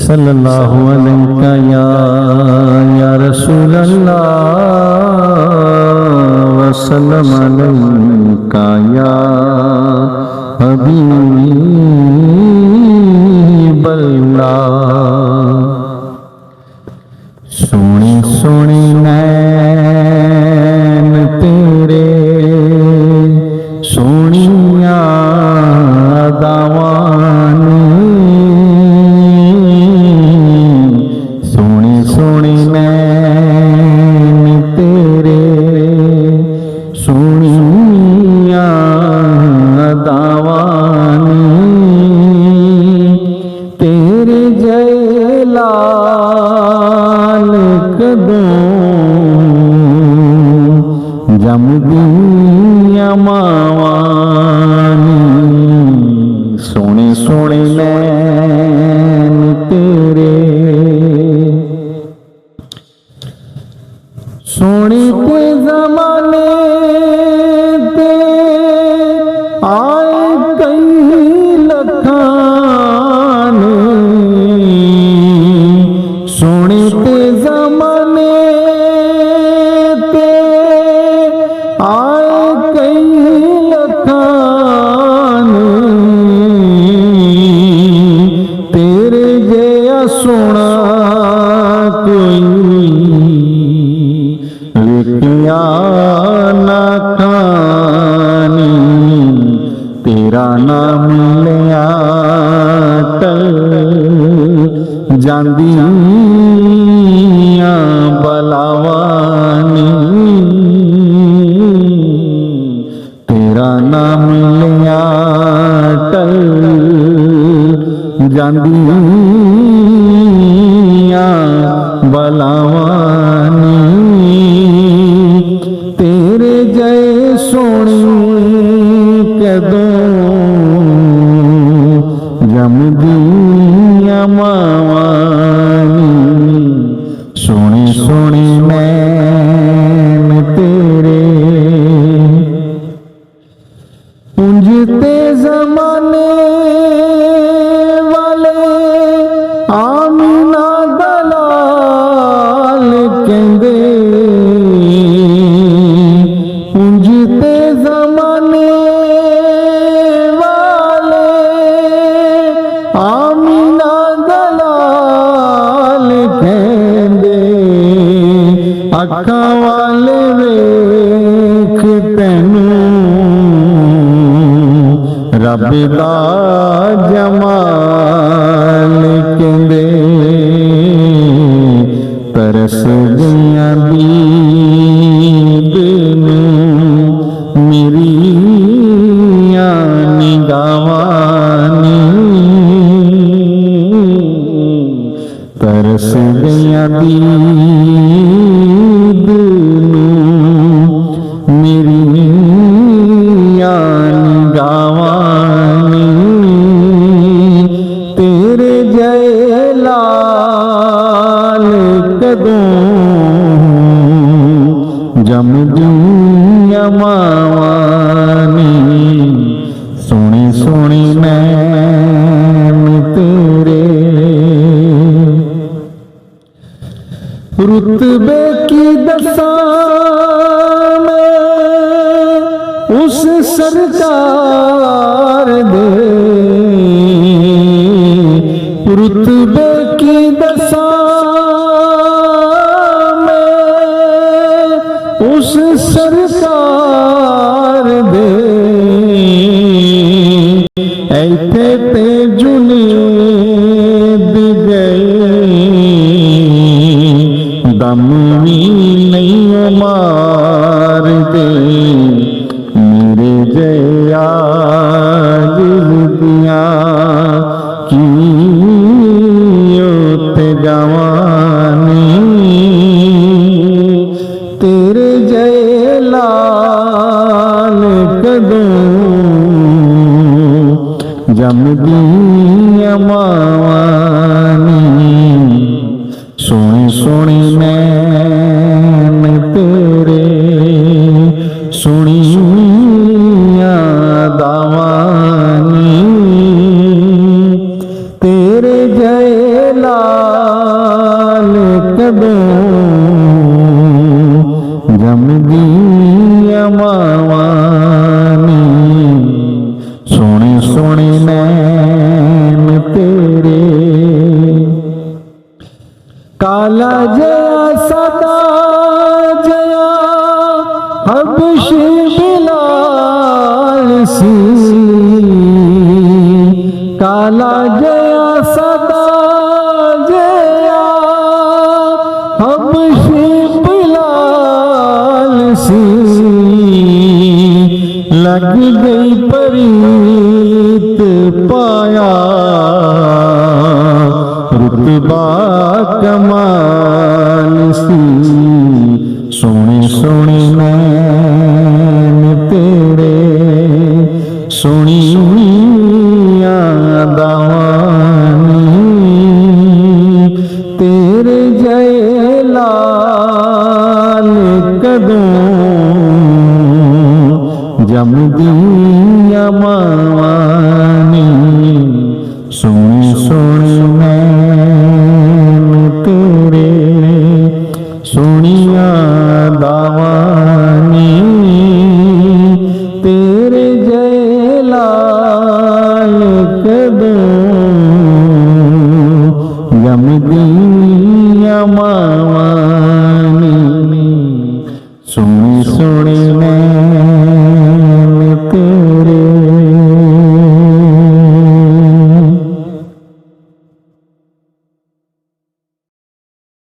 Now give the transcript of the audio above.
सल्लल्लाहु अलैहि या रसूल अल्लाह वसल्लम अलैका या हबीब अल्लाह। सोनी सोनी नैन तेरे सोनिया दावानी, सोनी सोनी नैन तेरे सोनिया दावानी, तेरे जय लाल कदों जमदिया मावानी। सोने सोने नैन तेरे सोने के जमाने ते आए कई लखान, सोने के जमाने ते आए कई लखान, तेरे जया सोना कोई लेकिया ना खानी, तेरा नाम लिया कल जांदिया बलावानी, तेरा नाम लिया कल जांदिया बलावानी, तेरे जय सोनी कदों जमदिया मावानी। सोनी सोनी नैन तेरे पुंजते जमाने वाले आमीना दलाल कहंदे, पुंजते जमाने वाले आमीना दलाल कहंदे, अखां वाले वेख तैनू रब दा जमाल कहंदे, तरस गईयां दीद नूं मेरियां निगाहां, तरस गईयां दीद नूं मेरियां निगाहां, तेरे जय लाल कदों जमदिया मावानी। सोनी सोनी नैन तेरे रुतबे की दसां में उस सरकार दे, रुतबे की दसां में उस सरकार दे, ऐथे ते जुनेद गए दम भी नहीं मारते, मेरे जया जिंदगियां की जवानी, तेरे जय लाल कदों जमदिया मावानी। सोनी सोनी नैन तेरे सोनिया दावानी, तेरे तेरे जय लाल कदों जमदी मावानी सोने सोने नैन तेरे काला जया सदा जया हबशी बिलाल सी काला जया सदा जया हबशी बिलाल सी लग गई परीत पाया रुतबा कमाल सी सोने सोने नैन तेरे सोनी दावानी तेरे जय लाल कदों जमदी मावानी सोने सोने नैन तेरे सोनिया दावानी तेरे जय लाल कदों जमदी मावानी सोने